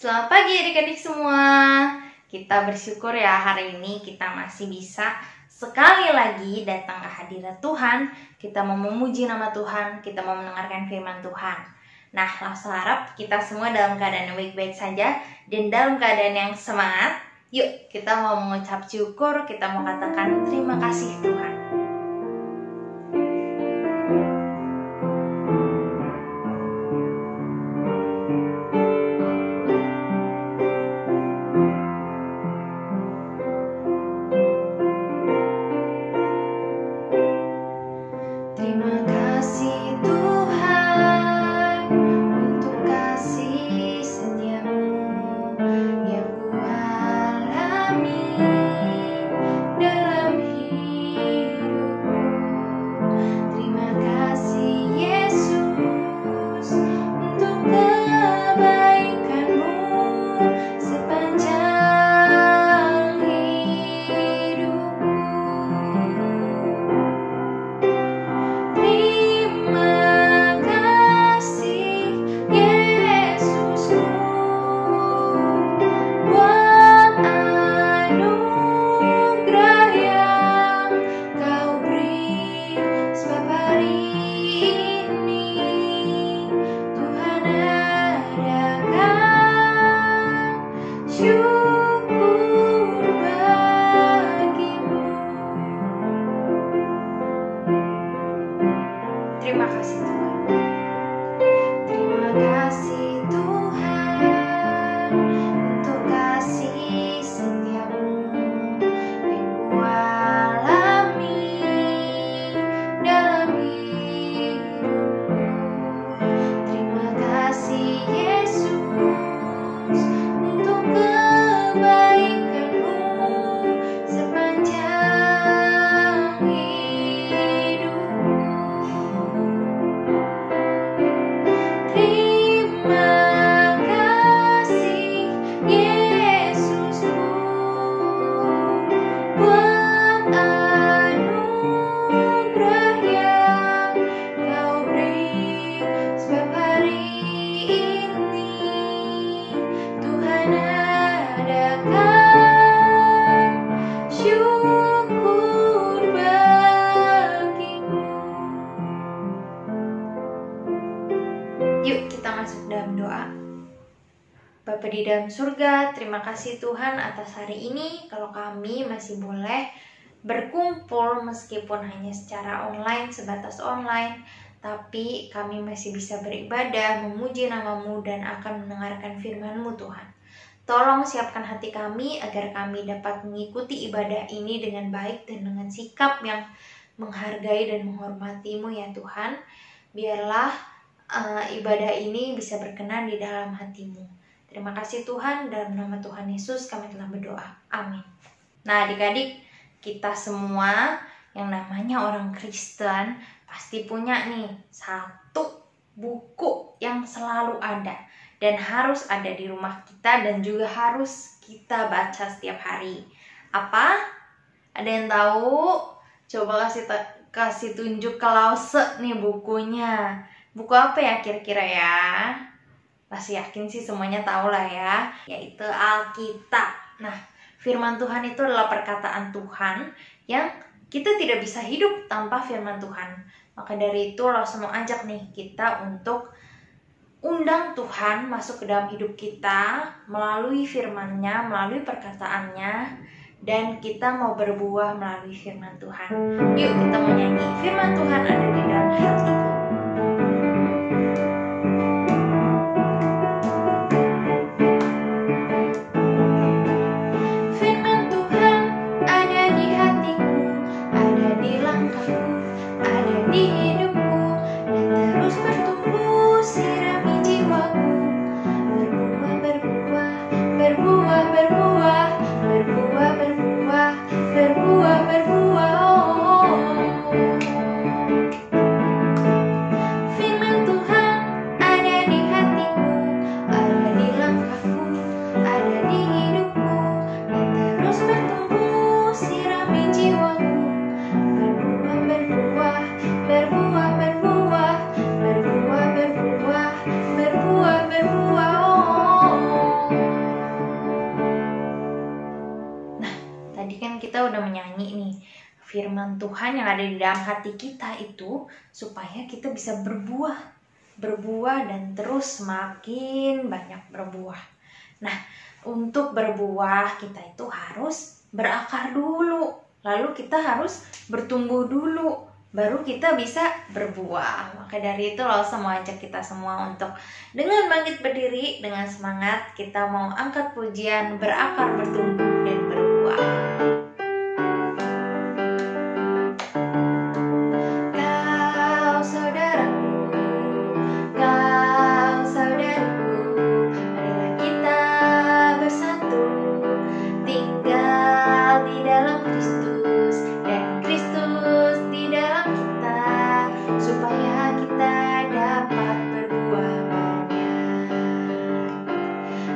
Selamat pagi adik-adik semua. Kita bersyukur ya hari ini kita masih bisa sekali lagi datang ke hadirat Tuhan. Kita mau memuji nama Tuhan, kita mau mendengarkan firman Tuhan. Nah, langsung harap kita semua dalam keadaan yang baik-baik saja dan dalam keadaan yang semangat. Yuk, kita mau mengucap syukur, kita mau katakan terima kasih Tuhan. Terima kasih Tuhan. Terima kasih Tuhan untuk kasih setiamu yang kualami dalam hidupku. Terima kasih Yesus untuk kebaikanmu sepanjang hidupku. Terima kasih Yesusku buat anugerah yang Kau beri, sebab hari ini Tuhan adakan syukur bagimu. Yuk kita masuk dalam doa. Bapa di dalam surga, terima kasih Tuhan atas hari ini. Kalau kami masih boleh berkumpul meskipun hanya secara online, sebatas online, tapi kami masih bisa beribadah, memuji nama-Mu dan akan mendengarkan firman-Mu Tuhan. Tolong siapkan hati kami agar kami dapat mengikuti ibadah ini dengan baik dan dengan sikap yang menghargai dan menghormati-Mu ya Tuhan. Biarlah ibadah ini bisa berkenan di dalam hati-Mu. Terima kasih Tuhan, dalam nama Tuhan Yesus kami telah berdoa. Amin. Nah adik-adik, kita semua yang namanya orang Kristen pasti punya nih satu buku yang selalu ada dan harus ada di rumah kita dan juga harus kita baca setiap hari. Apa? Ada yang tahu? Coba kasih tunjuk ke Lause nih bukunya. Buku apa ya kira-kira ya? Pasti yakin sih semuanya tahu lah ya, yaitu Alkitab. Nah, firman Tuhan itu adalah perkataan Tuhan yang kita tidak bisa hidup tanpa firman Tuhan. Maka dari itu lo semua ajak nih kita untuk undang Tuhan masuk ke dalam hidup kita melalui firman-Nya, melalui perkataannya, dan kita mau berbuah melalui firman Tuhan. Yuk kita mau nyanyi firman Tuhan ada di dalam hati. Berbuah, oh. firman Tuhan yang ada di dalam hati kita itu supaya kita bisa berbuah dan terus semakin banyak berbuah. Nah, untuk berbuah kita itu harus berakar dulu, lalu kita harus bertumbuh dulu, baru kita bisa berbuah. Maka dari itu Lause mau ajak kita semua untuk dengan bangkit berdiri, dengan semangat kita mau angkat pujian berakar, bertumbuh dan berbuah.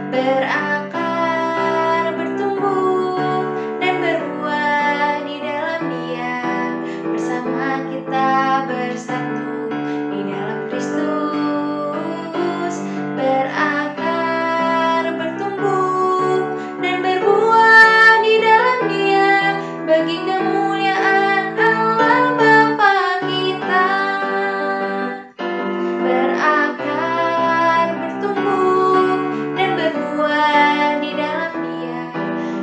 Berakar, bertumbuh, dan berbuah di dalam Dia. Bersama kita bersatu di dalam Kristus. Berakar, bertumbuh, dan berbuah di dalam Dia, bagi kemuliaan Allah Bapa kita. Berakar, bertumbuh, dan berbuah di dalam Dia,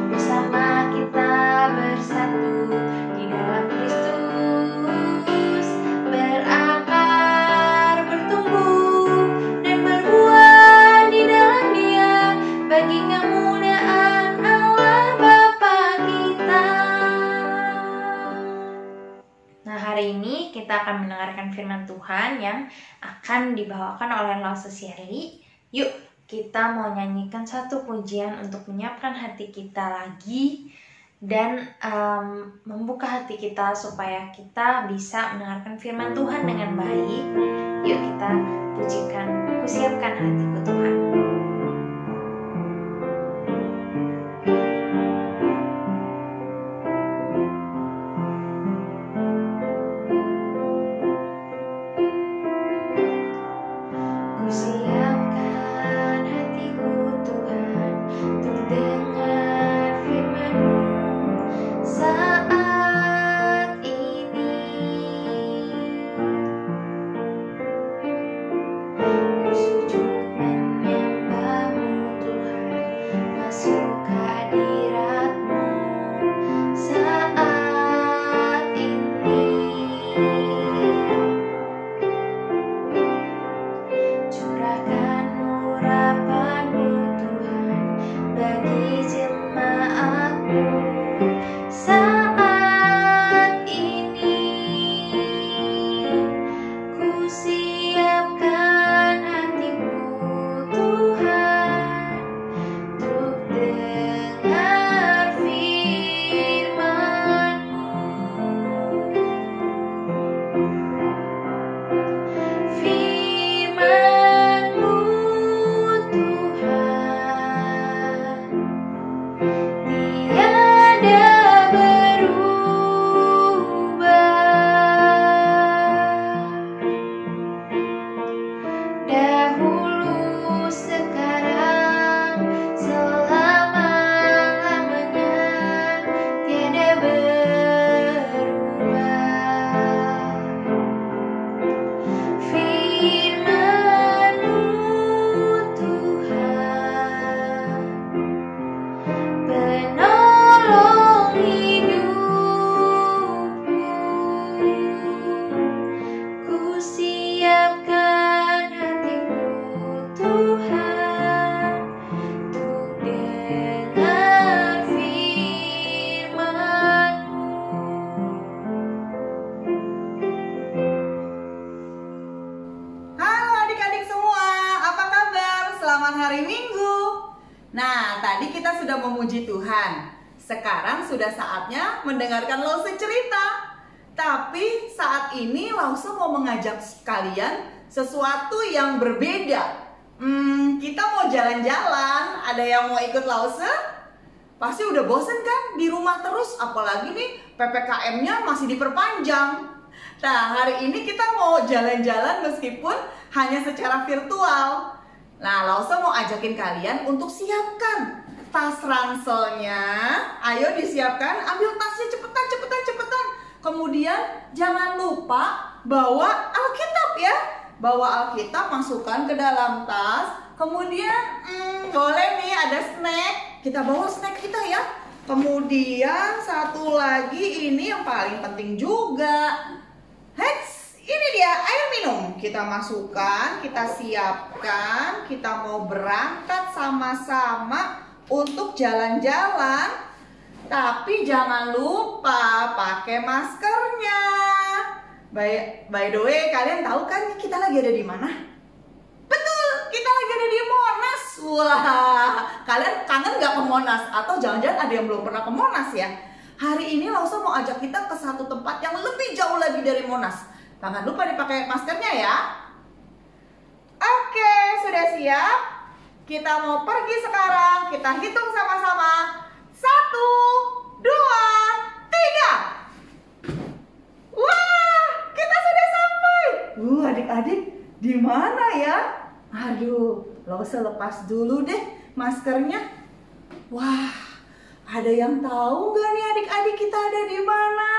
bersama kita bersatu di dalam Kristus. Berakar, bertumbuh, dan berbuah di dalam Dia, bagi kemuliaan Allah Bapa kita. Nah, hari ini kita akan mendengarkan firman Tuhan yang akan dibawakan oleh Lause Shirley. Yuk, kita mau nyanyikan satu pujian untuk menyiapkan hati kita lagi dan membuka hati kita supaya kita bisa mendengarkan firman Tuhan dengan baik. Yuk kita pujikan, kusiapkan hatiku Tuhan. sudah memuji Tuhan. Sekarang sudah saatnya mendengarkan Lause cerita. Tapi saat ini Lause mau mengajak kalian sesuatu yang berbeda. Kita mau jalan-jalan. Ada yang mau ikut Lause? Pasti udah bosen kan di rumah terus, apalagi nih PPKM-nya masih diperpanjang. Nah, hari ini kita mau jalan-jalan meskipun hanya secara virtual. Nah, Lause mau ajakin kalian untuk siapkan tas ranselnya. Ayo disiapkan, ambil tasnya cepetan. Kemudian jangan lupa bawa Alkitab ya. Bawa Alkitab, masukkan ke dalam tas. Kemudian boleh nih ada snack. Kita bawa snack kita ya. Kemudian satu lagi ini yang paling penting juga. Heads, ini dia air minum. Kita masukkan, kita siapkan. Kita mau berangkat sama-sama untuk jalan-jalan. Tapi jangan lupa pakai maskernya. By the way, kalian tahu kan kita lagi ada di mana? Betul, kita lagi ada di Monas. Wah, kalian kangen gak ke Monas? Atau jangan-jangan ada yang belum pernah ke Monas ya? Hari ini Lausa mau ajak kita ke satu tempat yang lebih jauh lagi dari Monas. Jangan lupa dipakai maskernya ya. Oke, sudah siap? Kita mau pergi sekarang. Kita hitung sama-sama. 1, 2, 3. Wah, kita sudah sampai. Adik-adik, di mana ya? Aduh, Lausa lepas dulu deh maskernya. Wah, ada yang tahu nggak nih adik-adik kita ada di mana?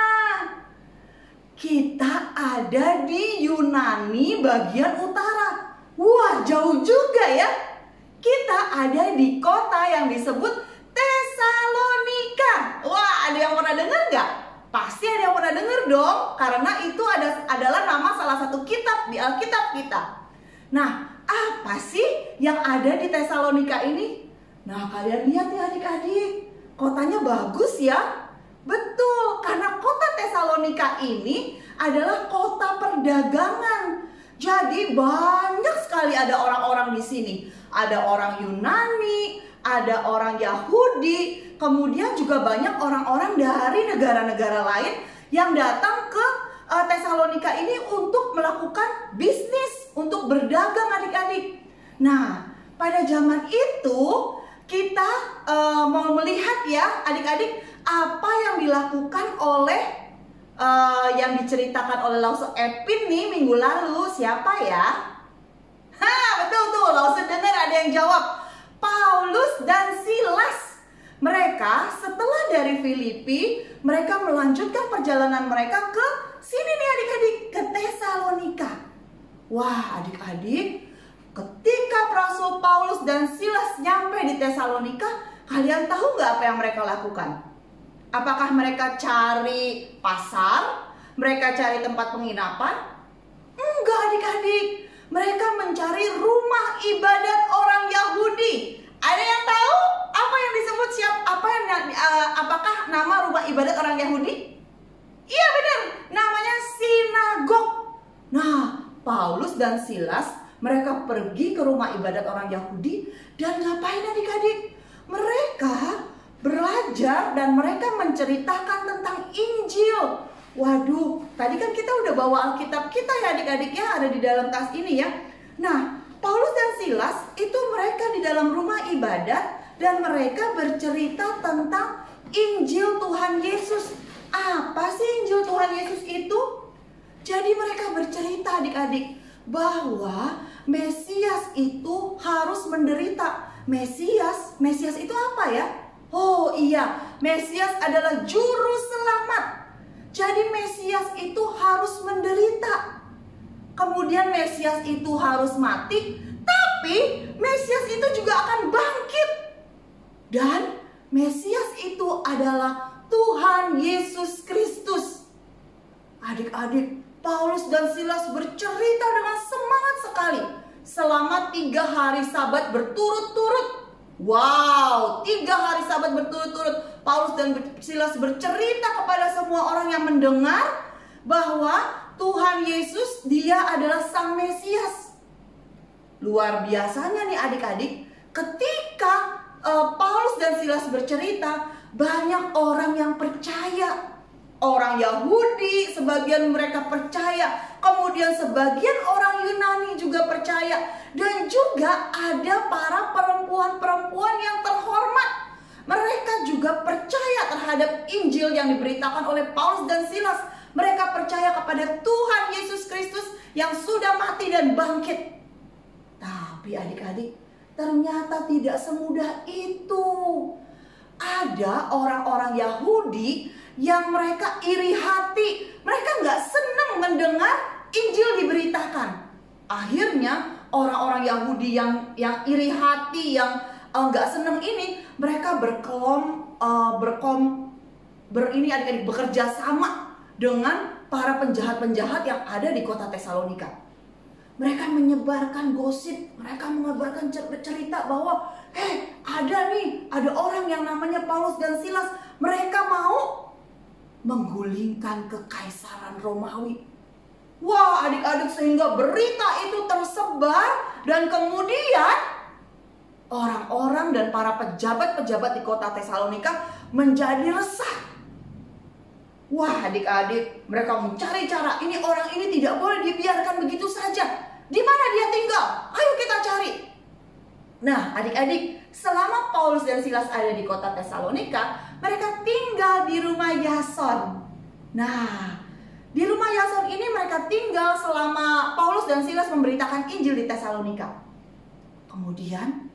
Kita ada di Yunani bagian utara. Wah, jauh juga ya. Kita ada di kota yang disebut Tesalonika. Wah, ada yang pernah dengar nggak? Pasti ada yang pernah dengar dong, karena itu adalah nama salah satu kitab di Alkitab kita. Nah, apa sih yang ada di Tesalonika ini? Nah, kalian lihat ya adik-adik, kotanya bagus ya. Betul, karena kota Tesalonika ini adalah kota perdagangan. Jadi banyak sekali ada orang-orang di sini. Ada orang Yunani, ada orang Yahudi, kemudian juga banyak orang-orang dari negara-negara lain yang datang ke Tesalonika ini untuk melakukan bisnis, untuk berdagang adik-adik. Nah, pada zaman itu kita mau melihat ya adik-adik apa yang dilakukan oleh yang diceritakan oleh Lausa Epin nih minggu lalu. Siapa ya? Betul tuh, Lausa dengar ada yang jawab. Paulus dan Silas. Mereka setelah dari Filipi, mereka melanjutkan perjalanan mereka ke sini nih adik-adik, ke Tesalonika. Wah, adik-adik, ketika Rasul Paulus dan Silas nyampe di Tesalonika, kalian tahu nggak apa yang mereka lakukan? Apakah mereka cari pasar? Mereka cari tempat penginapan? Enggak adik-adik. Mereka mencari rumah ibadat orang Yahudi. Ada yang tahu apa yang disebut apakah nama rumah ibadat orang Yahudi? Iya benar, namanya sinagog. Nah, Paulus dan Silas mereka pergi ke rumah ibadat orang Yahudi dan ngapain adik-adik? Mereka belajar dan mereka menceritakan tentang Injil. Waduh, tadi kan kita udah bawa Alkitab kita ya adik-adik ya, ada di dalam tas ini ya. Nah, Paulus dan Silas itu mereka di dalam rumah ibadat dan mereka bercerita tentang Injil Tuhan Yesus. Apa sih Injil Tuhan Yesus itu? Jadi mereka bercerita adik-adik bahwa Mesias itu harus menderita. Mesias itu apa ya? Oh iya, Mesias adalah juru selamat. Jadi Mesias itu harus menderita. Kemudian Mesias itu harus mati, tapi Mesias itu juga akan bangkit. Dan Mesias itu adalah Tuhan Yesus Kristus. Adik-adik, Paulus dan Silas bercerita dengan semangat sekali selama 3 hari Sabat berturut-turut. Wow, 3 hari Sabat berturut-turut Paulus dan Silas bercerita kepada semua orang yang mendengar bahwa Tuhan Yesus dia adalah Sang Mesias. Luar biasanya nih adik-adik, ketika Paulus dan Silas bercerita, banyak orang yang percaya. Orang Yahudi, sebagian mereka percaya. Kemudian sebagian orang Yunani juga percaya. Dan juga ada para perempuan-perempuan yang terhormat. Mereka juga percaya terhadap Injil yang diberitakan oleh Paulus dan Silas. Mereka percaya kepada Tuhan Yesus Kristus yang sudah mati dan bangkit. Tapi adik-adik, ternyata tidak semudah itu. ada orang-orang Yahudi yang mereka iri hati. Mereka nggak senang mendengar Injil diberitakan. Akhirnya orang-orang Yahudi yang iri hati, yang nggak senang ini, mereka bekerja sama dengan para penjahat-penjahat yang ada di kota Tesalonika. Mereka menyebarkan gosip, mereka menyebarkan cerita bahwa ada orang yang namanya Paulus dan Silas, mereka mau menggulingkan kekaisaran Romawi. Wah, adik-adik, sehingga berita itu tersebar dan kemudian orang-orang dan para pejabat-pejabat di kota Tesalonika menjadi resah. Wah, adik-adik, mereka mencari cara, ini orang ini tidak boleh dibiarkan begitu saja. Di mana dia tinggal? Ayo kita cari. Nah, adik-adik, selama Paulus dan Silas ada di kota Tesalonika, mereka tinggal di rumah Yason. Nah, di rumah Yason ini mereka tinggal selama Paulus dan Silas memberitakan Injil di Tesalonika. Kemudian,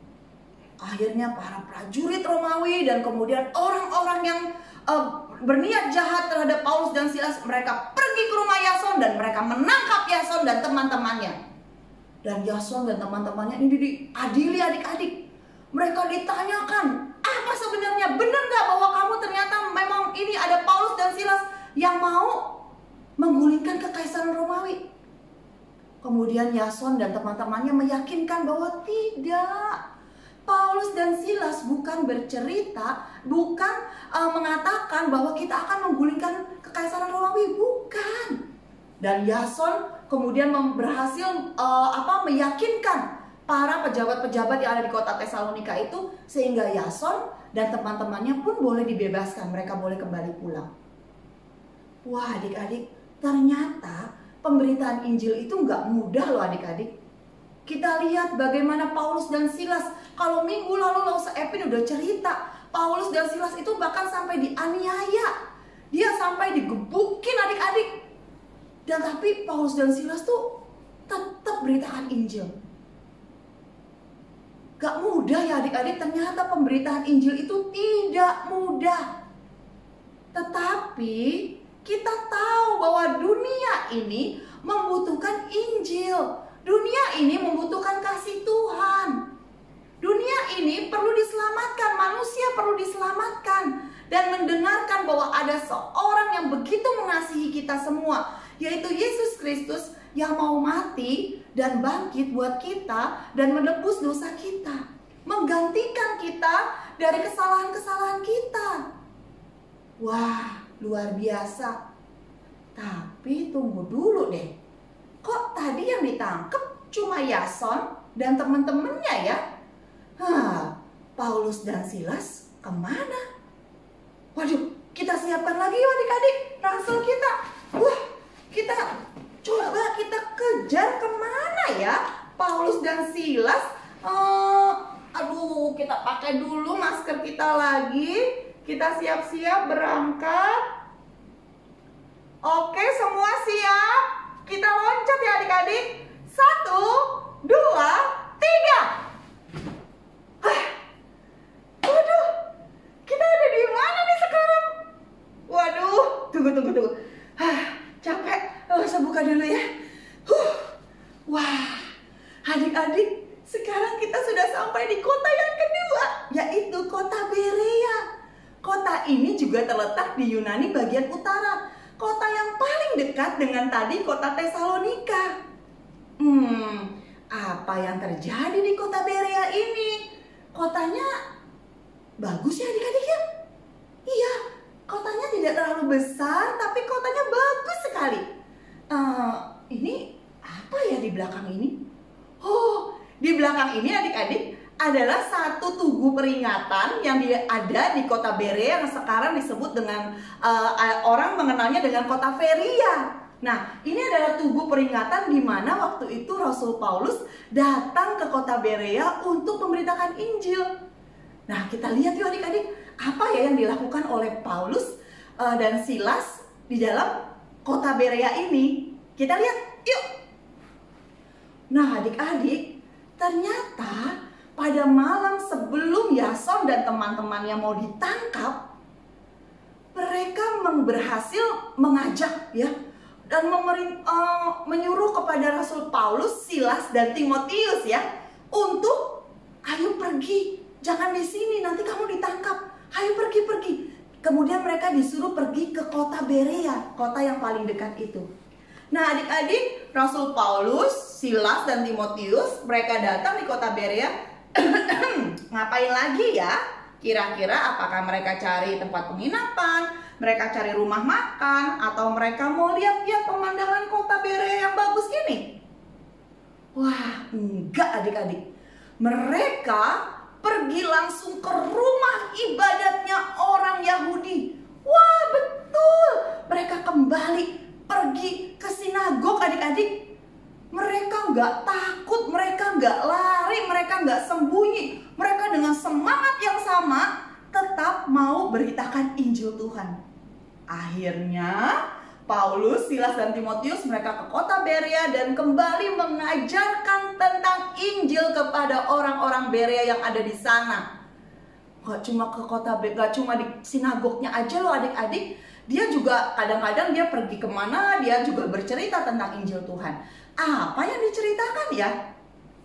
akhirnya para prajurit Romawi dan kemudian orang-orang yang berniat jahat terhadap Paulus dan Silas, mereka pergi ke rumah Yason dan mereka menangkap Yason dan teman-temannya. Dan Yason dan teman-temannya ini diadili, adik-adik. Mereka ditanyakan, apa sebenarnya, benar nggak bahwa kamu ternyata memang ini ada Paulus dan Silas yang mau menggulingkan kekaisaran Romawi? Kemudian Yason dan teman-temannya meyakinkan bahwa tidak. Paulus dan Silas bukan bercerita, bukan mengatakan bahwa kita akan menggulingkan kekaisaran Romawi, bukan. Dan Yason kemudian berhasil meyakinkan para pejabat-pejabat yang ada di kota Tesalonika itu, sehingga Yason dan teman-temannya pun boleh dibebaskan, mereka boleh kembali pulang. Wah, adik-adik, ternyata pemberitaan Injil itu nggak mudah loh, adik-adik. Kita lihat bagaimana Paulus dan Silas. Kalau minggu lalu Lause Epin udah cerita, Paulus dan Silas itu bahkan sampai dianiaya. Dia sampai digebukin, adik-adik. Dan tapi Paulus dan Silas tuh tetap beritakan Injil. Gak mudah ya adik-adik, ternyata pemberitaan Injil itu tidak mudah. Tetapi kita tahu bahwa dunia ini membutuhkan Injil. Dunia ini membutuhkan kasih Tuhan. Dunia ini perlu diselamatkan, manusia perlu diselamatkan. Dan mendengarkan bahwa ada seorang yang begitu mengasihi kita semua, yaitu Yesus Kristus, yang mau mati dan bangkit buat kita dan menebus dosa kita, menggantikan kita dari kesalahan-kesalahan kita. Wah, luar biasa. Tapi tunggu dulu deh. Kok tadi yang ditangkap cuma Yason dan teman-temannya ya? Paulus dan Silas kemana? Waduh, kita siapkan lagi yuk adik-adik ransel kita. Wah, kita coba kita kejar kemana ya Paulus dan Silas. Kita pakai dulu masker kita lagi. Kita siap-siap berangkat. Oke, semua siap? Kita loncat ya adik-adik. 1, 2, 3. Waduh, kita ada di mana nih sekarang? Waduh, tunggu. Capek. Saya buka dulu ya. Wah, adik-adik, sekarang kita sudah sampai di kota yang kedua, yaitu kota Berea. Kota ini juga terletak di Yunani bagian utara. Kota yang paling dekat dengan tadi kota Tesalonika. Apa yang terjadi di kota Berea ini? Kotanya bagus ya adik-adik ya? Iya, kotanya tidak terlalu besar, tapi kotanya bagus sekali. Ini apa ya di belakang ini? Oh, di belakang ini adik-adik adalah satu tugu peringatan yang ada di kota Berea yang sekarang disebut dengan orang mengenalnya dengan kota Veria. Nah, ini adalah tugu peringatan di mana waktu itu Rasul Paulus datang ke kota Berea untuk memberitakan Injil. Nah, kita lihat yuk adik-adik, apa ya yang dilakukan oleh Paulus dan Silas di dalam kota Berea ini. Kita lihat, yuk. Nah, adik-adik, ternyata pada malam sebelum Yason dan teman-temannya mau ditangkap, mereka berhasil mengajak ya dan menyuruh kepada Rasul Paulus, Silas dan Timotius ya untuk ayo pergi, jangan di sini nanti kamu ditangkap. Ayo pergi. Kemudian mereka disuruh pergi ke kota Berea, kota yang paling dekat itu. Nah adik-adik, Rasul Paulus, Silas dan Timotius mereka datang di kota Berea. Ngapain lagi ya? Kira-kira apakah mereka cari tempat penginapan, mereka cari rumah makan, atau mereka mau lihat-lihat pemandangan kota Berea yang bagus ini? Wah, enggak adik-adik. Mereka pergi langsung ke rumah ibadatnya orang Yahudi. Wah, betul. Mereka kembali pergi ke sinagog adik-adik. Mereka nggak takut, mereka nggak lari, mereka nggak sembunyi. Mereka dengan semangat yang sama tetap mau beritakan Injil Tuhan. Akhirnya Paulus, Silas dan Timotius mereka ke kota Berea dan kembali mengajarkan tentang Injil kepada orang-orang Berea yang ada di sana. Gak cuma ke kota Berea, gak cuma di sinagognya aja loh adik-adik. Dia juga kadang-kadang dia pergi kemana, dia juga bercerita tentang Injil Tuhan. Apa yang diceritakan ya?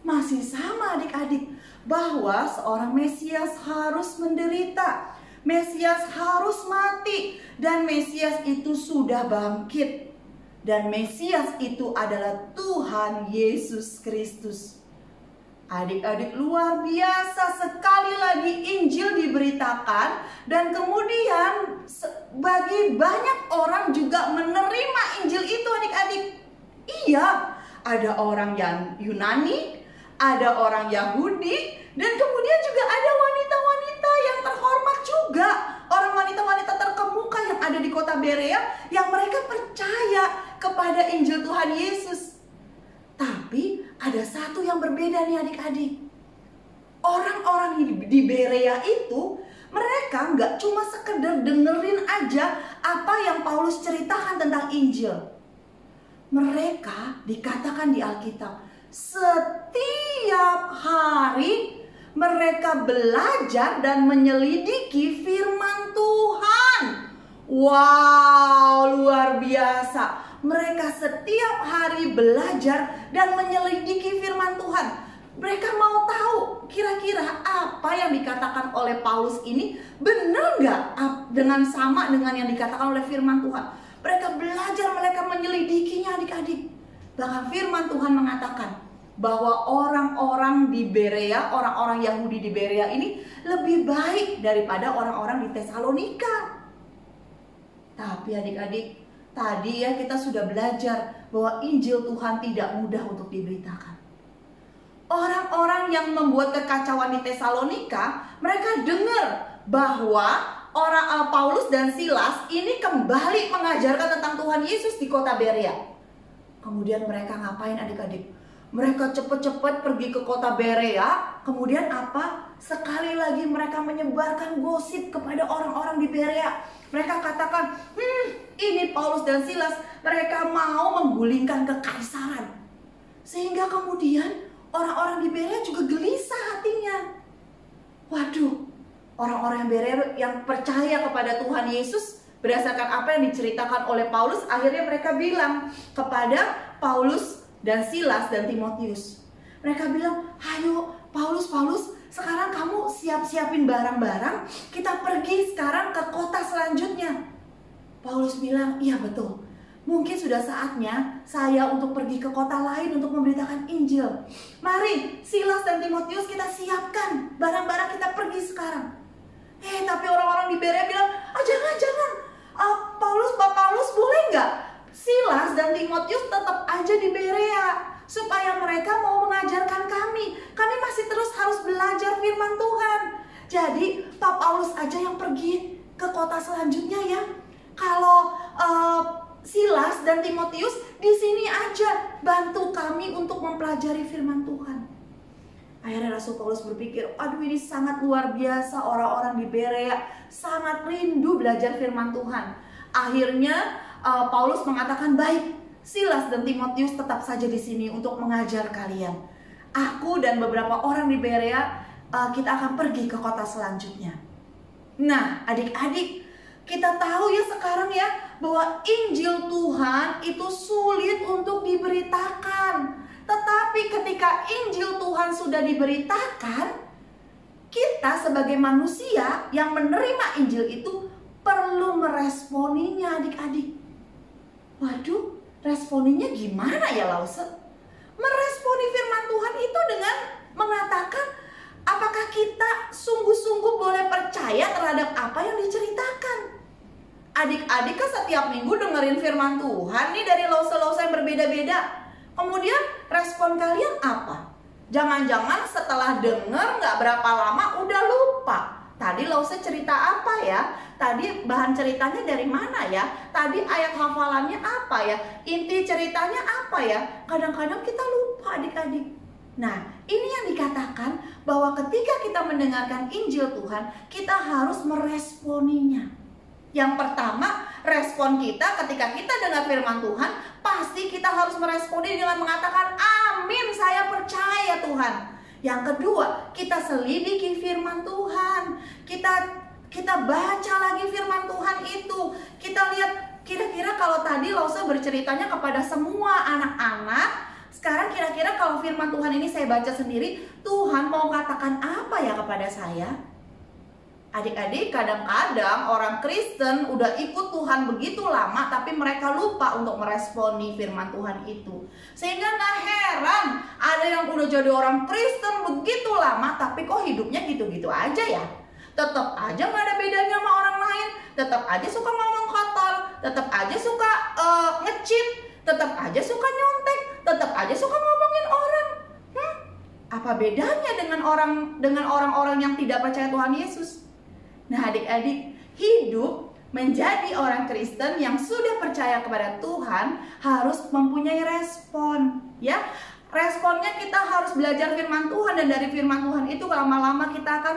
Masih sama adik-adik, bahwa seorang Mesias harus menderita, Mesias harus mati, dan Mesias itu sudah bangkit. Dan Mesias itu adalah Tuhan Yesus Kristus. Adik-adik, luar biasa, sekali lagi Injil diberitakan dan kemudian bagi banyak orang juga menerima Injil itu adik-adik. Iya, ada orang yang Yunani, ada orang Yahudi, dan kemudian juga ada wanita-wanita yang terhormat juga. Orang wanita-wanita terkemuka yang ada di kota Berea yang mereka percaya kepada Injil Tuhan Yesus. Tapi ada satu yang berbeda nih adik-adik. Orang-orang di Berea itu mereka nggak cuma sekedar dengerin aja apa yang Paulus ceritakan tentang Injil. Mereka dikatakan di Alkitab setiap hari mereka belajar dan menyelidiki firman Tuhan. Wow, luar biasa. Mereka setiap hari belajar dan menyelidiki firman Tuhan. Mereka mau tahu kira-kira apa yang dikatakan oleh Paulus ini benar nggak dengan sama dengan yang dikatakan oleh firman Tuhan. Mereka belajar, mereka menyelidikinya adik-adik. Bahkan firman Tuhan mengatakan bahwa orang-orang di Berea, orang-orang Yahudi di Berea ini lebih baik daripada orang-orang di Tesalonika. Tapi adik-adik, tadi ya kita sudah belajar bahwa Injil Tuhan tidak mudah untuk diberitakan. Orang-orang yang membuat kekacauan di Tesalonika, mereka dengar bahwa Paulus dan Silas ini kembali mengajarkan tentang Tuhan Yesus di kota Berea. Kemudian mereka ngapain adik-adik? Mereka cepat-cepat pergi ke kota Berea. Kemudian apa? Sekali lagi mereka menyebarkan gosip kepada orang-orang di Berea. Mereka katakan, ini Paulus dan Silas, mereka mau menggulingkan kekaisaran. Sehingga kemudian orang-orang di Berea juga gelisah hatinya. Waduh, orang-orang Berea yang percaya kepada Tuhan Yesus berdasarkan apa yang diceritakan oleh Paulus, akhirnya mereka bilang kepada Paulus dan Silas dan Timotius. Mereka bilang, ayo Paulus, sekarang kamu siap-siapin barang-barang, kita pergi sekarang ke kota selanjutnya. Paulus bilang, iya betul, mungkin sudah saatnya saya untuk pergi ke kota lain untuk memberitakan Injil. Mari Silas dan Timotius kita siapkan barang-barang, kita pergi sekarang. Tapi orang-orang di Berea bilang, jangan. Pak Paulus boleh nggak Silas dan Timotius tetap aja di Berea supaya mereka mau mengajarkan kami. Kami masih terus harus belajar firman Tuhan. Jadi Pak Paulus aja yang pergi ke kota selanjutnya ya. Kalau Silas dan Timotius di sini aja bantu kami untuk mempelajari firman Tuhan. Akhirnya Rasul Paulus berpikir, aduh ini sangat luar biasa, orang-orang di Berea sangat rindu belajar firman Tuhan. Akhirnya Paulus mengatakan, baik, Silas dan Timotius tetap saja di sini untuk mengajar kalian. aku dan beberapa orang di Berea kita akan pergi ke kota selanjutnya. Nah, adik-adik, kita tahu ya sekarang ya bahwa Injil Tuhan itu sulit untuk diberitakan. Tetapi ketika Injil Tuhan sudah diberitakan, kita sebagai manusia yang menerima Injil itu perlu meresponinya, adik-adik. Waduh, responinya gimana ya, Lause? Meresponi firman Tuhan itu dengan mengatakan, apakah kita sungguh-sungguh boleh percaya terhadap apa yang diceritakan? Adik-adik kan setiap minggu dengerin firman Tuhan nih dari Lause-Lause yang berbeda-beda. Kemudian respon kalian apa? Jangan-jangan setelah denger gak berapa lama udah lupa. Tadi Lause cerita apa ya? Tadi bahan ceritanya dari mana ya? Tadi ayat hafalannya apa ya? Inti ceritanya apa ya? Kadang-kadang kita lupa, adik-adik. Nah, ini yang dikatakan bahwa ketika kita mendengarkan Injil Tuhan, kita harus meresponinya. Yang pertama, respon kita ketika kita dengar firman Tuhan, pasti kita harus meresponi dengan mengatakan, amin, saya percaya Tuhan. Yang kedua, kita selidiki firman Tuhan. Kita baca lagi firman Tuhan itu. Kita lihat kira-kira kalau tadi Lause berceritanya kepada semua anak-anak, sekarang kira-kira kalau firman Tuhan ini saya baca sendiri, Tuhan mau katakan apa ya kepada saya? Adik-adik, kadang-kadang orang Kristen udah ikut Tuhan begitu lama, tapi mereka lupa untuk meresponi firman Tuhan itu. Sehingga gak heran ada yang udah jadi orang Kristen begitu lama, tapi kok hidupnya gitu-gitu aja ya. Tetap aja gak ada bedanya sama orang lain. Tetap aja suka ngomong kotor, tetap aja suka nge-cheat, tetap aja suka nyontek, tetap aja suka ngomongin orang. Apa bedanya dengan orang-orang yang tidak percaya Tuhan Yesus? Nah, adik-adik, hidup menjadi orang Kristen yang sudah percaya kepada Tuhan harus mempunyai respon, ya. Responnya kita harus belajar firman Tuhan, dan dari firman Tuhan itu lama-lama kita akan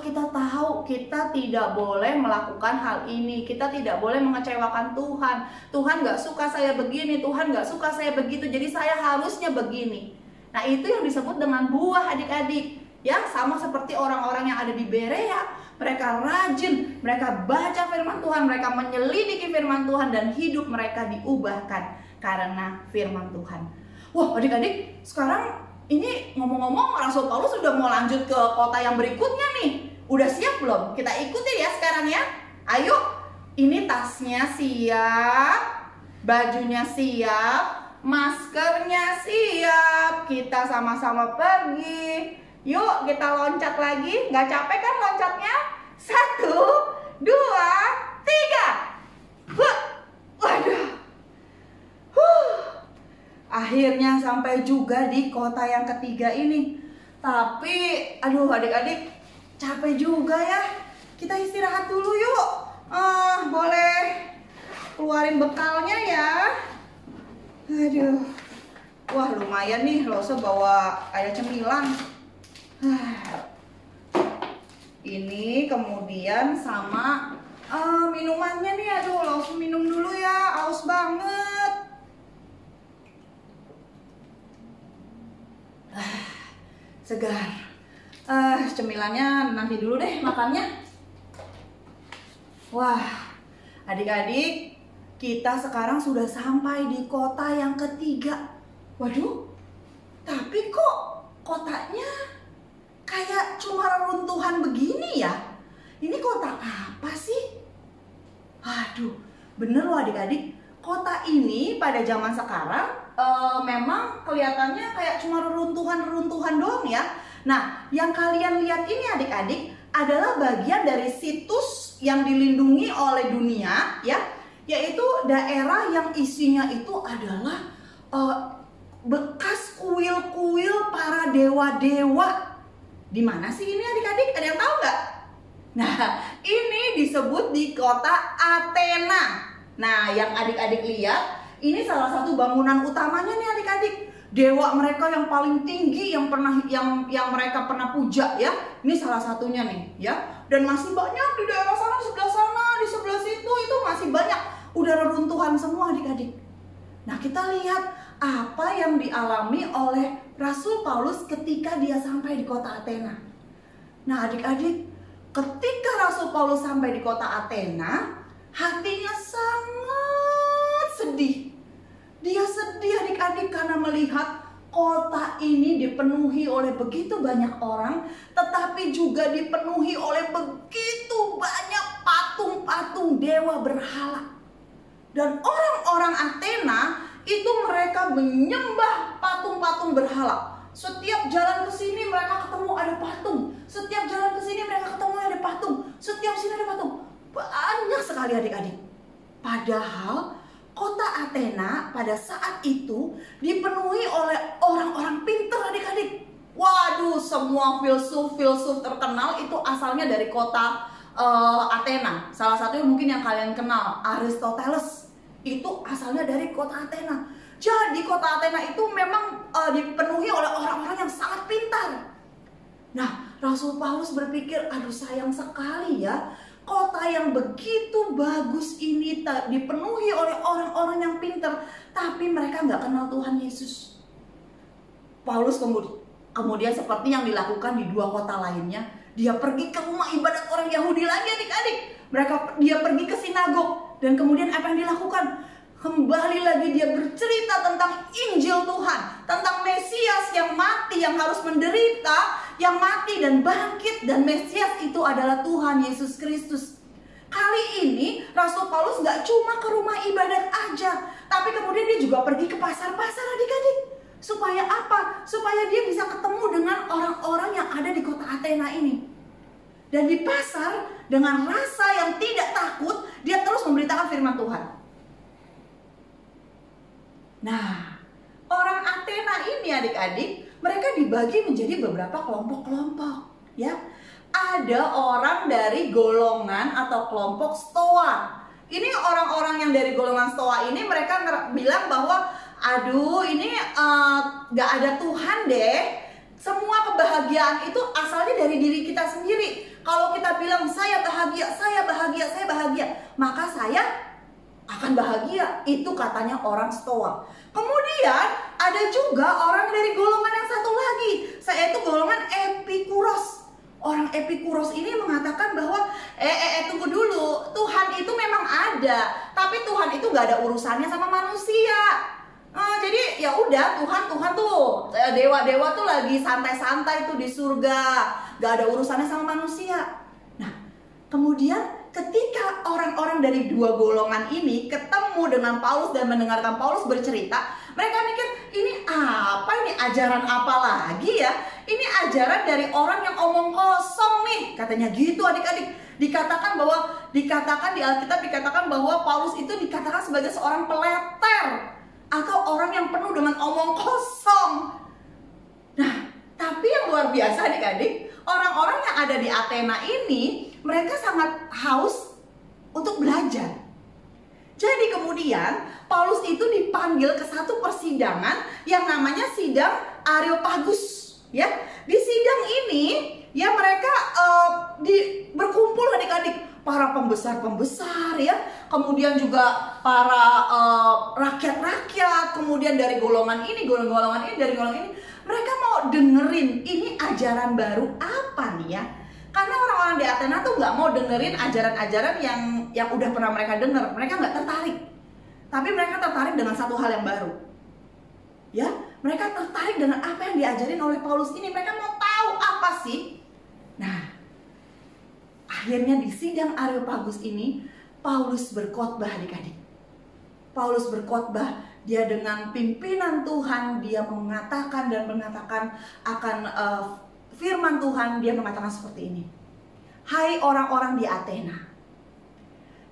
kita tahu kita tidak boleh melakukan hal ini, kita tidak boleh mengecewakan Tuhan. Tuhan gak suka saya begini, Tuhan gak suka saya begitu, jadi saya harusnya begini. Nah, itu yang disebut dengan buah, adik-adik. Ya, sama seperti orang-orang yang ada di Berea. Mereka rajin, mereka baca firman Tuhan, mereka menyelidiki firman Tuhan, dan hidup mereka diubahkan karena firman Tuhan. Wah, adik-adik, sekarang ini ngomong-ngomong Rasul Paulus sudah mau lanjut ke kota yang berikutnya nih. Udah siap belum? Kita ikuti ya sekarang ya. Ayo, ini tasnya siap, bajunya siap, maskernya siap. Kita sama-sama pergi. Yuk kita loncat lagi. Gak capek kan loncatnya? 1, 2, 3. Waduh. Akhirnya sampai juga di kota yang ketiga ini. Tapi aduh adik-adik, capek juga ya. Kita istirahat dulu yuk. Boleh keluarin bekalnya ya. Aduh. Wah, lumayan nih Lause bawa kayak cemilan. Ini kemudian sama minumannya nih. Aduh, langsung minum dulu ya, haus banget. Segar. Cemilannya nanti dulu deh makannya. Wah, adik-adik, kita sekarang sudah sampai di kota yang ketiga. Waduh, tapi kok kotanya kayak cuma reruntuhan begini ya? Ini kota apa sih? Aduh, bener loh adik-adik. Kota ini pada zaman sekarang memang kelihatannya kayak cuma reruntuhan-reruntuhan doang ya. Nah, yang kalian lihat ini adik-adik adalah bagian dari situs yang dilindungi oleh dunia ya, yaitu daerah yang isinya itu adalah bekas kuil-kuil para dewa-dewa. Di mana sih ini adik-adik? Ada yang tahu nggak? Nah, ini disebut di kota Athena. Nah, yang adik-adik lihat, ini salah satu bangunan utamanya nih adik-adik. Dewa mereka yang paling tinggi yang mereka pernah puja ya. Ini salah satunya nih ya. Dan masih banyak di daerah sana, di sebelah sana, di sebelah situ itu masih banyak. Udah reruntuhan semua adik-adik. Nah, kita lihat apa yang dialami oleh Rasul Paulus ketika dia sampai di kota Athena. Nah adik-adik, ketika Rasul Paulus sampai di kota Athena, hatinya sangat sedih. Dia sedih adik-adik karena melihat kota ini dipenuhi oleh begitu banyak orang, tetapi juga dipenuhi oleh begitu banyak patung-patung dewa berhala. Dan orang-orang Athena itu mereka menyembah patung-patung berhala. Setiap jalan ke sini mereka ketemu ada patung. Setiap jalan ke sini mereka ketemu ada patung. Setiap sini ada patung. Banyak sekali adik-adik. Padahal kota Athena pada saat itu dipenuhi oleh orang-orang pintar adik-adik. Waduh, semua filsuf-filsuf terkenal itu asalnya dari kota Athena. Salah satunya mungkin yang kalian kenal, Aristoteles. Itu asalnya dari kota Athena. Jadi kota Athena itu memang dipenuhi oleh orang-orang yang sangat pintar. Nah, Rasul Paulus berpikir, aduh sayang sekali ya, kota yang begitu bagus ini dipenuhi oleh orang-orang yang pintar, tapi mereka nggak kenal Tuhan Yesus. Paulus kemudian seperti yang dilakukan di dua kota lainnya, dia pergi ke rumah ibadat orang Yahudi lagi adik-adik. Dia pergi ke sinagog. Dan kemudian apa yang dilakukan? Kembali lagi dia bercerita tentang Injil Tuhan, tentang Mesias yang mati, yang harus menderita, yang mati dan bangkit. Dan Mesias itu adalah Tuhan Yesus Kristus. Kali ini Rasul Paulus gak cuma ke rumah ibadat aja, tapi kemudian dia juga pergi ke pasar-pasar adik-adik. Supaya apa? Supaya dia bisa ketemu dengan orang-orang yang ada di kota Athena ini. Dan di pasar, dengan rasa yang tidak takut, dia terus memberitakan firman Tuhan. Nah, orang Athena ini adik-adik, mereka dibagi menjadi beberapa kelompok-kelompok, ya. Ada orang dari golongan atau kelompok Stoa. Ini orang-orang yang dari golongan Stoa ini mereka bilang bahwa, aduh ini gak ada Tuhan deh. Semua kebahagiaan itu asalnya dari diri kita sendiri. Kalau kita bilang saya bahagia, saya bahagia, saya bahagia, maka saya akan bahagia. Itu katanya orang Stoa. Kemudian ada juga orang dari golongan yang satu lagi, yaitu golongan Epikuros. Orang Epikuros ini mengatakan bahwa tunggu dulu, Tuhan itu memang ada, tapi Tuhan itu gak ada urusannya sama manusia. Jadi ya udah Tuhan tuh dewa-dewa tuh lagi santai-santai tuh di surga, gak ada urusannya sama manusia. Nah, kemudian ketika orang-orang dari dua golongan ini ketemu dengan Paulus dan mendengarkan Paulus bercerita, mereka mikir, ini apa, ini ajaran apa lagi ya? Ini ajaran dari orang yang omong kosong nih, katanya gitu adik-adik. Dikatakan di Alkitab dikatakan bahwa Paulus itu dikatakan sebagai seorang peleter atau orang yang penuh dengan omong kosong. Nah, tapi yang luar biasa adik-adik, orang-orang yang ada di Athena ini, mereka sangat haus untuk belajar. Jadi kemudian Paulus itu dipanggil ke satu persidangan yang namanya sidang Areopagus. Ya, di sidang ini ya mereka berkumpul adik-adik, para pembesar-pembesar ya, kemudian juga para rakyat-rakyat, kemudian dari golongan ini, dari golongan ini, mereka mau dengerin ini ajaran baru apa nih ya? Karena orang-orang di Athena tuh nggak mau dengerin ajaran-ajaran yang udah pernah mereka dengar, mereka nggak tertarik. Tapi mereka tertarik dengan satu hal yang baru. Ya, mereka tertarik dengan apa yang diajarin oleh Paulus ini. Mereka mau tahu apa sih? Nah, akhirnya di sidang Areopagus ini Paulus berkhotbah adik-adik. Paulus berkhotbah, dia dengan pimpinan Tuhan, dia mengatakan akan firman Tuhan. Dia mengatakan seperti ini. Hai orang-orang di Athena,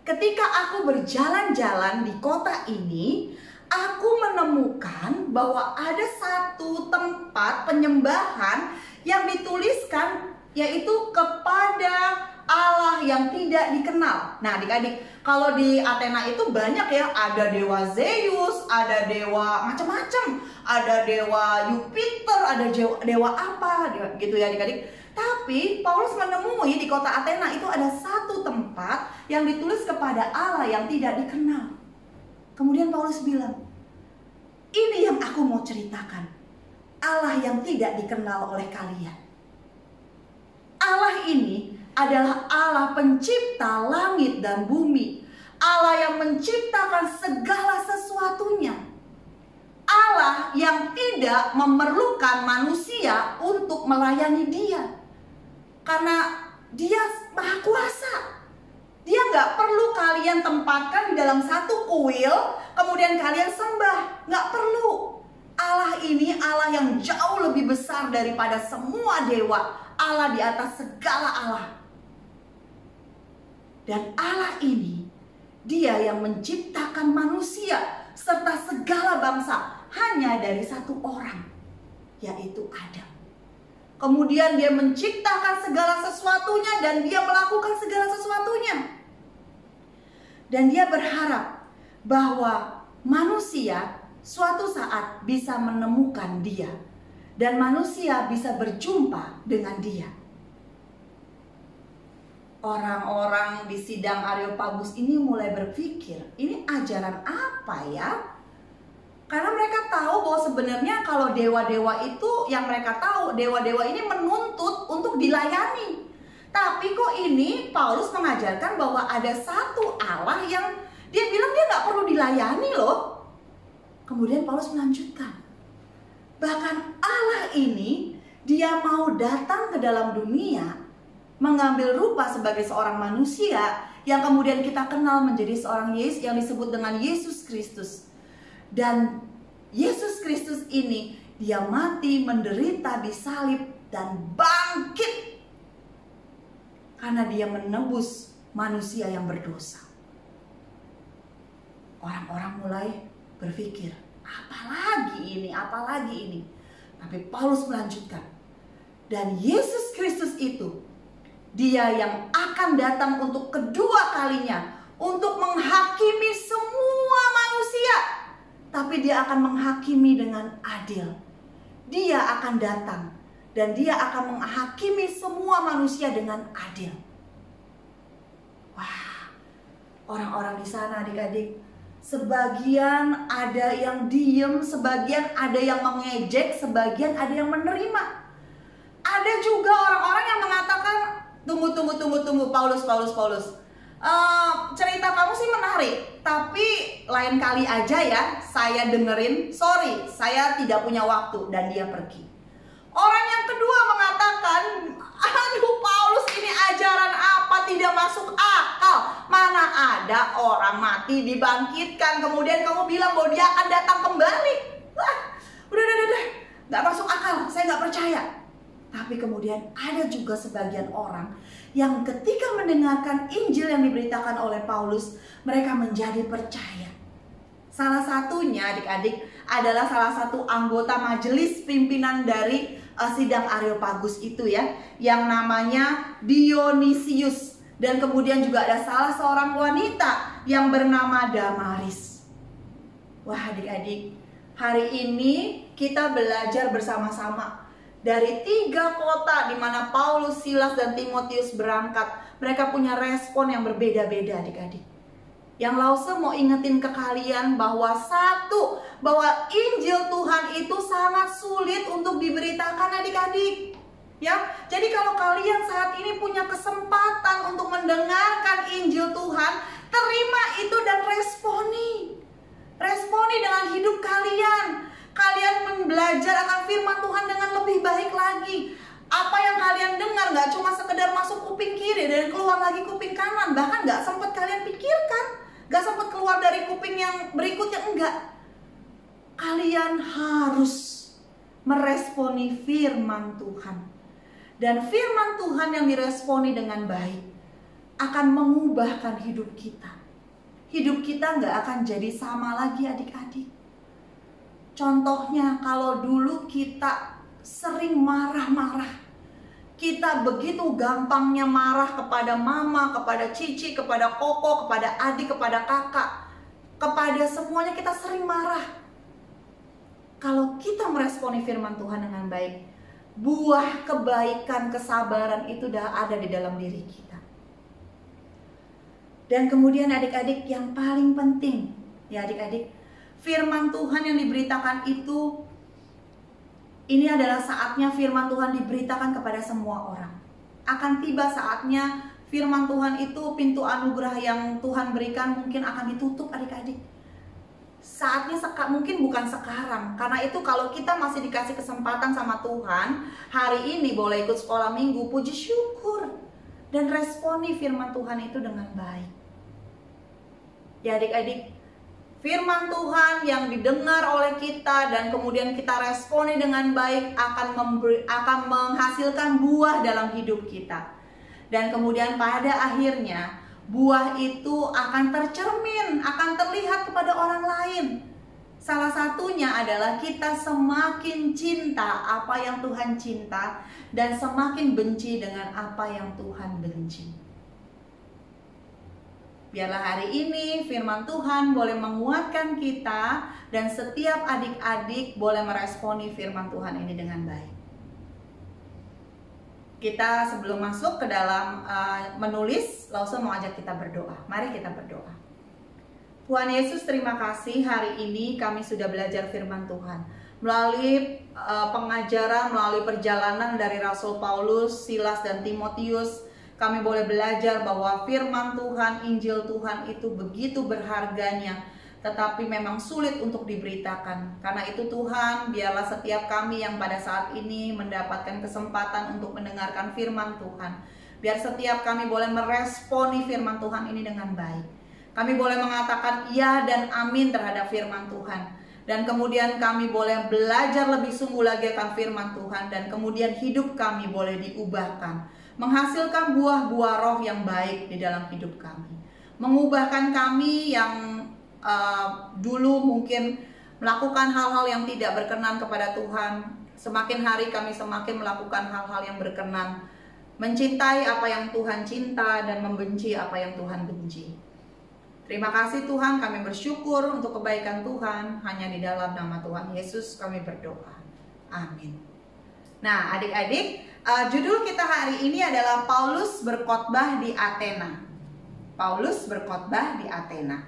ketika aku berjalan-jalan di kota ini, aku menemukan bahwa ada satu tempat penyembahan yang dituliskan, yaitu kepada Allah yang tidak dikenal. Nah adik-adik, kalau di Athena itu banyak ya, ada dewa Zeus, ada dewa macam-macam, ada dewa Jupiter, ada dewa apa gitu ya adik-adik. Tapi Paulus menemui di kota Athena itu ada satu tempat yang ditulis kepada Allah yang tidak dikenal. Kemudian Paulus bilang, ini yang aku mau ceritakan. Allah yang tidak dikenal oleh kalian. Allah ini adalah Allah pencipta langit dan bumi. Allah yang menciptakan segala sesuatunya. Allah yang tidak memerlukan manusia untuk melayani Dia. Karena Dia Maha Kuasa. Dia nggak perlu kalian tempatkan di dalam satu kuil, kemudian kalian sembah. Nggak perlu. Allah ini Allah yang jauh lebih besar daripada semua dewa. Allah di atas segala Allah. Dan Allah ini, Dia yang menciptakan manusia serta segala bangsa hanya dari satu orang, yaitu Adam. Kemudian Dia menciptakan segala sesuatunya dan Dia melakukan segala sesuatunya. Dan Dia berharap bahwa manusia suatu saat bisa menemukan Dia. Dan manusia bisa berjumpa dengan Dia. Orang-orang di sidang Areopagus ini mulai berpikir, ini ajaran apa ya? Karena mereka tahu bahwa sebenarnya kalau dewa-dewa itu, yang mereka tahu, dewa-dewa ini menuntut untuk dilayani. Tapi kok ini Paulus mengajarkan bahwa ada satu Allah yang dia bilang dia nggak perlu dilayani loh. Kemudian Paulus melanjutkan, bahkan Allah ini Dia mau datang ke dalam dunia, mengambil rupa sebagai seorang manusia yang kemudian kita kenal menjadi seorang Yesus yang disebut dengan Yesus Kristus. Dan Yesus Kristus ini Dia mati, menderita, disalib, dan bangkit karena Dia menebus manusia yang berdosa. Orang-orang mulai berpikir, apalagi ini, apalagi ini. Tapi Paulus melanjutkan, dan Yesus Kristus itu Dia yang akan datang untuk kedua kalinya untuk menghakimi semua manusia. Tapi Dia akan menghakimi dengan adil. Dia akan datang dan Dia akan menghakimi semua manusia dengan adil. Wah, orang-orang di sana adik-adik, sebagian ada yang diem, sebagian ada yang mengejek, sebagian ada yang menerima. Ada juga orang-orang yang mengatakan, tunggu, Paulus. Cerita kamu sih menarik, tapi lain kali aja ya saya dengerin. Sorry, saya tidak punya waktu, dan dia pergi. Orang yang kedua mengatakan, aduh Paulus, ini ajaran apa, tidak masuk akal. Mana ada orang mati dibangkitkan, kemudian kamu bilang bahwa dia akan datang kembali. Wah, udah, gak masuk akal, saya gak percaya. Tapi kemudian ada juga sebagian orang yang ketika mendengarkan Injil yang diberitakan oleh Paulus, mereka menjadi percaya. Salah satunya adik-adik adalah salah satu anggota majelis pimpinan dari sidang Areopagus itu ya, yang namanya Dionysius. Dan kemudian juga ada salah seorang wanita yang bernama Damaris. Wah adik-adik, hari ini kita belajar bersama-sama dari 3 kota di mana Paulus, Silas, dan Timotius berangkat. Mereka punya respon yang berbeda-beda adik-adik. Yang Lause mau ingetin ke kalian bahwa bahwa Injil Tuhan itu sangat sulit untuk diberitakan adik-adik. Ya, jadi kalau kalian saat ini punya kesempatan untuk mendengarkan Injil Tuhan, terima itu dan responi. Responi dengan hidup kalian. Kalian belajar akan firman Tuhan dengan lebih baik lagi. Apa yang kalian dengar gak cuma sekedar masuk kuping kiri dan keluar lagi kuping kanan. Bahkan gak sempat kalian pikirkan, gak sempat keluar dari kuping yang berikutnya, enggak. Kalian harus meresponi firman Tuhan. Dan firman Tuhan yang diresponi dengan baik akan mengubahkan hidup kita. Hidup kita gak akan jadi sama lagi adik-adik. Contohnya kalau dulu kita sering marah-marah, kita begitu gampangnya marah kepada mama, kepada cici, kepada koko, kepada adik, kepada kakak, kepada semuanya kita sering marah. Kalau kita meresponi firman Tuhan dengan baik, buah kebaikan, kesabaran itu dah ada di dalam diri kita. Dan kemudian adik-adik yang paling penting, ya adik-adik, firman Tuhan yang diberitakan itu, ini adalah saatnya firman Tuhan diberitakan kepada semua orang. Akan tiba saatnya firman Tuhan itu, pintu anugerah yang Tuhan berikan mungkin akan ditutup adik-adik. Saatnya mungkin bukan sekarang. Karena itu kalau kita masih dikasih kesempatan sama Tuhan, hari ini boleh ikut sekolah minggu, puji syukur. Dan responi firman Tuhan itu dengan baik. Ya adik-adik, firman Tuhan yang didengar oleh kita dan kemudian kita responi dengan baik akan menghasilkan buah dalam hidup kita. Dan kemudian pada akhirnya buah itu akan tercermin, akan terlihat kepada orang lain. Salah satunya adalah kita semakin cinta apa yang Tuhan cinta dan semakin benci dengan apa yang Tuhan benci. Biarlah hari ini firman Tuhan boleh menguatkan kita dan setiap adik-adik boleh meresponi firman Tuhan ini dengan baik. Kita sebelum masuk ke dalam menulis, Lause mau ajak kita berdoa. Mari kita berdoa. Tuhan Yesus, terima kasih hari ini kami sudah belajar firman Tuhan. Melalui pengajaran, melalui perjalanan dari Rasul Paulus, Silas, dan Timotius, kami boleh belajar bahwa firman Tuhan, Injil Tuhan itu begitu berharganya, tetapi memang sulit untuk diberitakan. Karena itu Tuhan, biarlah setiap kami yang pada saat ini mendapatkan kesempatan untuk mendengarkan firman Tuhan, biar setiap kami boleh meresponi firman Tuhan ini dengan baik. Kami boleh mengatakan iya dan amin terhadap firman Tuhan. Dan kemudian kami boleh belajar lebih sungguh lagi akan firman Tuhan. Dan kemudian hidup kami boleh diubahkan, menghasilkan buah-buah roh yang baik di dalam hidup kami. Mengubahkan kami yang dulu mungkin melakukan hal-hal yang tidak berkenan kepada Tuhan. Semakin hari kami semakin melakukan hal-hal yang berkenan, mencintai apa yang Tuhan cinta dan membenci apa yang Tuhan benci. Terima kasih Tuhan, kami bersyukur untuk kebaikan Tuhan. Hanya di dalam nama Tuhan Yesus kami berdoa. Amin. Nah adik-adik, judul kita hari ini adalah Paulus berkhotbah di Athena. Paulus berkhotbah di Athena.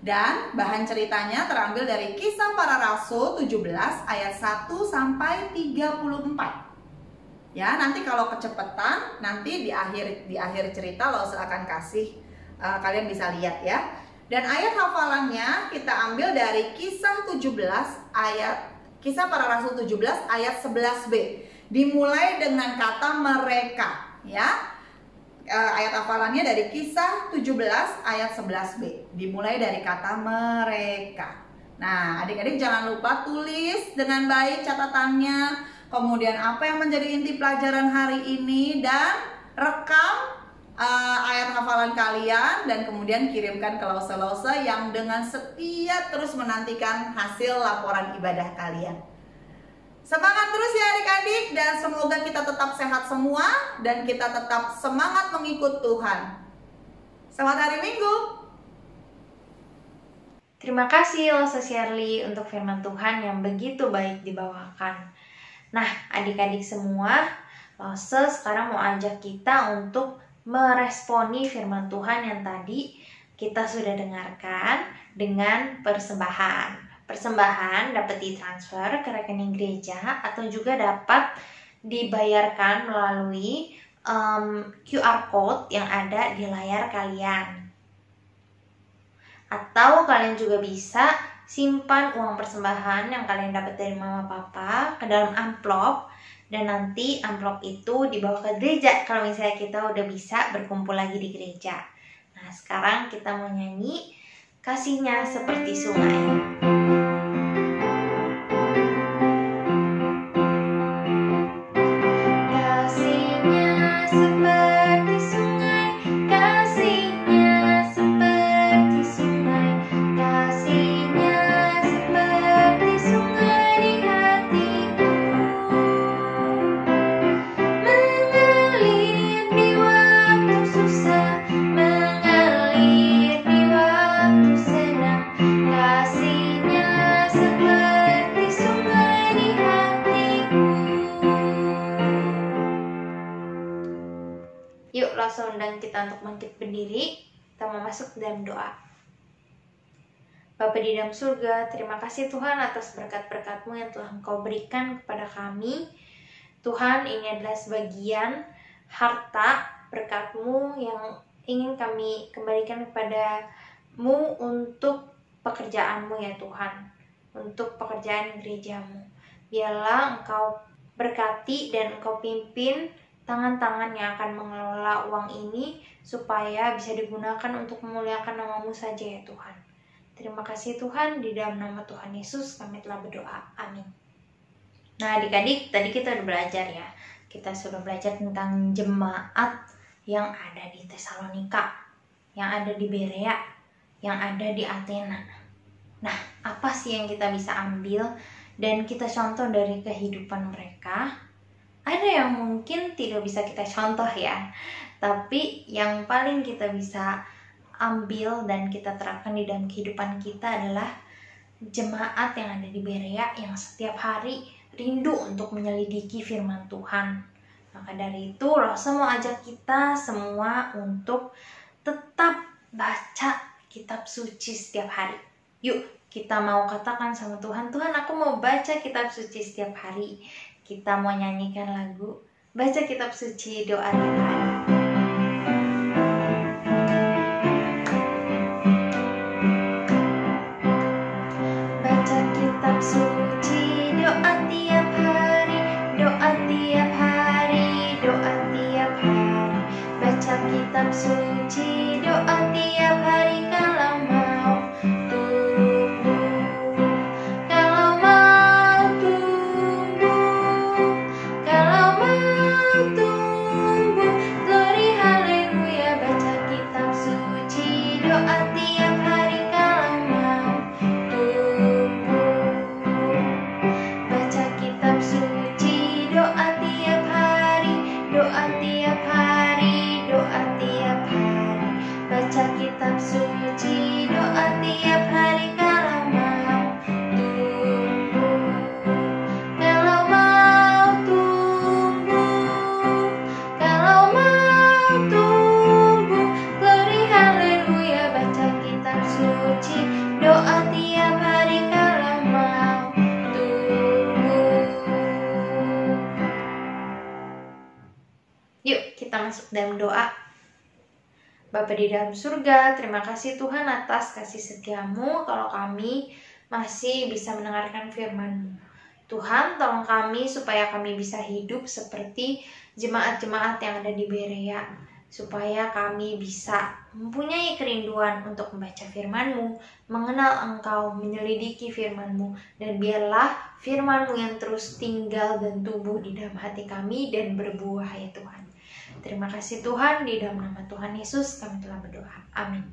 Dan bahan ceritanya terambil dari Kisah Para Rasul 17 ayat 1 sampai 34. Ya, nanti kalau kecepatan, nanti di akhir cerita Lause akan kasih, kalian bisa lihat ya. Dan ayat hafalannya kita ambil dari Kisah Para Rasul 17 ayat 11b. Dimulai dengan kata mereka, ya. Ayat hafalannya dari Kisah 17 ayat 11b. Dimulai dari kata mereka. Nah, adik-adik jangan lupa tulis dengan baik catatannya, kemudian apa yang menjadi inti pelajaran hari ini, dan rekam ayat hafalan kalian, dan kemudian kirimkan ke Lause yang dengan setia terus menantikan hasil laporan ibadah kalian. Semangat terus ya adik-adik, dan semoga kita tetap sehat semua dan kita tetap semangat mengikut Tuhan. Selamat hari Minggu. Terima kasih Lause Shirley untuk firman Tuhan yang begitu baik dibawakan. Nah adik-adik semua, Lause sekarang mau ajak kita untuk meresponi firman Tuhan yang tadi kita sudah dengarkan dengan persembahan. Persembahan dapat ditransfer ke rekening gereja atau juga dapat dibayarkan melalui QR code yang ada di layar kalian. Atau kalian juga bisa simpan uang persembahan yang kalian dapat dari mama papa ke dalam amplop, dan nanti amplop itu dibawa ke gereja kalau misalnya kita udah bisa berkumpul lagi di gereja. Nah sekarang kita mau nyanyi Kasihnya Seperti Sungai. Undang kita untuk bangkit berdiri. Kita mau masuk dalam doa. Bapa di dalam surga, terima kasih Tuhan atas berkat-berkat-Mu yang telah Engkau berikan kepada kami. Tuhan, ini adalah sebagian harta berkat-Mu yang ingin kami kembalikan kepada-Mu untuk pekerjaan-Mu ya Tuhan, untuk pekerjaan gereja-Mu. Biarlah Engkau berkati dan Engkau pimpin tangan-tangan yang akan mengelola uang ini supaya bisa digunakan untuk memuliakan nama-Mu saja ya Tuhan. Terima kasih Tuhan, di dalam nama Tuhan Yesus kami telah berdoa. Amin. Nah adik-adik, tadi kita udah belajar ya. Kita sudah belajar tentang jemaat yang ada di Tesalonika, yang ada di Berea, yang ada di Athena. Nah, apa sih yang kita bisa ambil dan kita contoh dari kehidupan mereka? Ada yang mungkin tidak bisa kita contoh ya, tapi yang paling kita bisa ambil dan kita terapkan di dalam kehidupan kita adalah jemaat yang ada di Berea yang setiap hari rindu untuk menyelidiki firman Tuhan. Maka dari itu Rosa mau ajak kita semua untuk tetap baca kitab suci setiap hari. Yuk kita mau katakan sama Tuhan, Tuhan aku mau baca kitab suci setiap hari. Kita mau nyanyikan lagu baca kitab suci, doa tiap hari. Kitab suci, doa tiap hari kalau mau tumbuh, kalau mau tumbuh, kalau mau tumbuh, glory haleluya. Baca kitab suci, doa tiap hari kalau mau tumbuh, baca kitab suci, doa tiap hari, doa tiap hari, doa tiap hari, baca kitab suci, doa tiap hari kalau mau tumbuh, kalau mau tumbuh, kalau mau tumbuh, glory haleluya. Baca kitab suci, doa tiap hari kalau mau tumbuh. Yuk kita masuk dalam doa. Bapa di dalam surga, terima kasih Tuhan atas kasih setia-Mu kalau kami masih bisa mendengarkan firman-Mu. Tuhan, tolong kami supaya kami bisa hidup seperti jemaat-jemaat yang ada di Berea, supaya kami bisa mempunyai kerinduan untuk membaca firman-Mu, mengenal Engkau, menyelidiki firman-Mu, dan biarlah firman-Mu yang terus tinggal dan tumbuh di dalam hati kami dan berbuah ya Tuhan. Terima kasih Tuhan, di dalam nama Tuhan Yesus kami telah berdoa. Amin.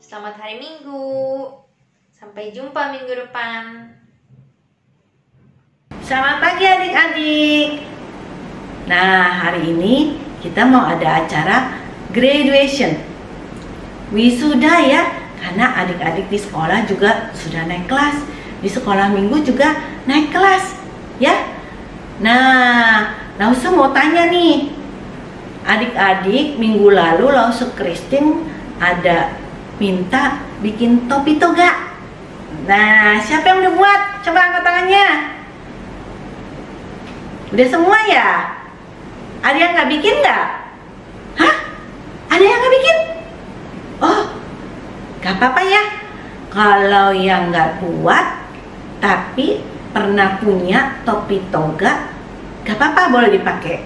Selamat hari Minggu. Sampai jumpa minggu depan. Selamat pagi adik-adik. Nah, hari ini kita mau ada acara graduation, wisuda ya. Karena adik-adik di sekolah juga sudah naik kelas, di sekolah minggu juga naik kelas ya. Nah, Lausu mau tanya nih, adik-adik minggu lalu Lausu Christine ada minta bikin topi toga. Nah, siapa yang udah buat? Coba angkat tangannya. Udah semua ya? Ada yang nggak bikin nggak? Hah? Ada yang nggak bikin? Oh, gak apa-apa ya. Kalau yang nggak buat tapi pernah punya topi toga, gak apa-apa, boleh dipakai.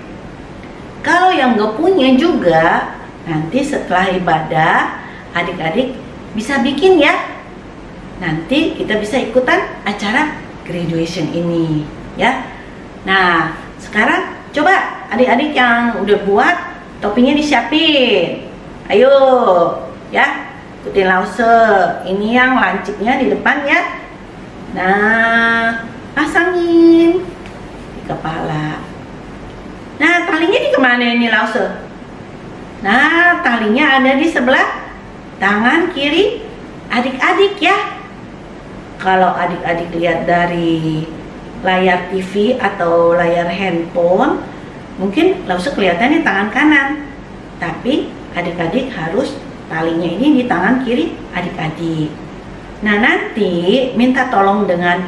Kalau yang nggak punya juga Nanti setelah ibadah, adik-adik bisa bikin ya. Nanti kita bisa ikutan acara graduation ini ya. Nah, sekarang coba adik-adik yang udah buat topinya disiapin. Ayo ya, ikutin Lause. Ini yang lancipnya di depan ya. Nah, pasangin di kepala. Nah, talinya di kemana ini Lause? Nah, talinya ada di sebelah tangan kiri adik-adik ya. Kalau adik-adik lihat dari layar TV atau layar handphone, mungkin Lause kelihatannya tangan kanan. Tapi adik-adik harus talinya ini di tangan kiri adik-adik. Nah, nanti minta tolong dengan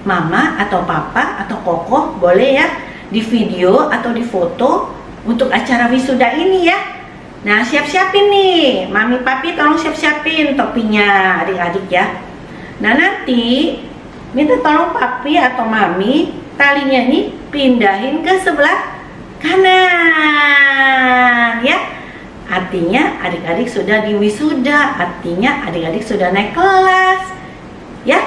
mama atau papa atau kokoh, boleh ya, di video atau di foto untuk acara wisuda ini ya. Nah, siap-siapin nih, mami papi tolong siap-siapin topinya adik-adik ya. Nah, nanti minta tolong papi atau mami talinya ini pindahin ke sebelah kanan ya. Artinya adik-adik sudah di wisuda, artinya adik-adik sudah naik kelas ya.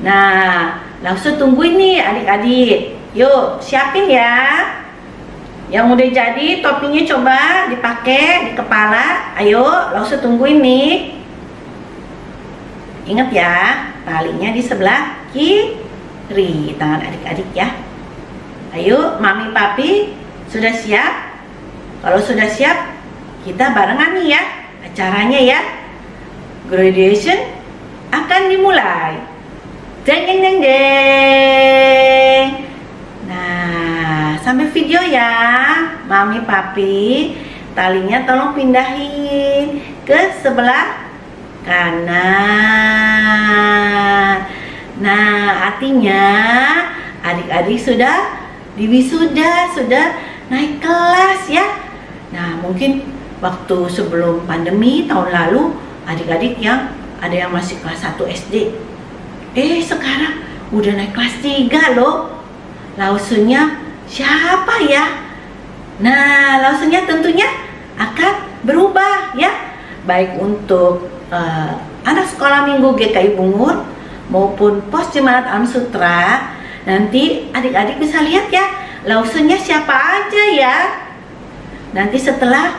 Nah, langsung tungguin nih adik-adik. Yuk, siapin ya. Yang udah jadi topinya coba dipakai di kepala. Ayo, langsung tungguin nih. Ingat ya, talinya di sebelah kiri tangan adik-adik ya. Ayo, mami papi sudah siap? Kalau sudah siap, kita barengan nih ya acaranya ya. Graduation akan dimulai. Deng deng deng deng. Nah, sampai video ya, mami papi. Talinya tolong pindahin ke sebelah kanan. Nah, artinya adik-adik sudah di wisuda, sudah naik kelas ya. Nah, mungkin waktu sebelum pandemi tahun lalu adik-adik yang ada yang masih kelas 1 SD, sekarang udah naik kelas 3 loh. Lausenya siapa ya? Nah, lausenya tentunya akan berubah ya, baik untuk anak sekolah minggu GKI Bungur maupun Pos Jemaat Amsutra. Nanti adik-adik bisa lihat ya, lausenya siapa aja ya. Nanti setelah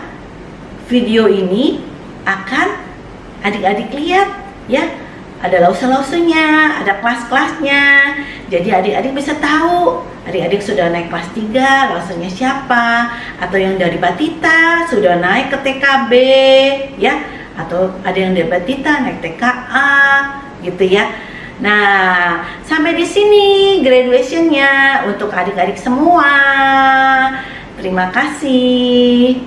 video ini akan adik-adik lihat ya, ada lause-lausenya, ada kelas-kelasnya. Jadi adik-adik bisa tahu, adik-adik sudah naik kelas 3, lausenya siapa, atau yang dari Batita sudah naik ke TKB ya, atau ada yang dari Batita naik TKA gitu ya. Nah, sampai di sini graduationnya untuk adik-adik semua. Terima kasih.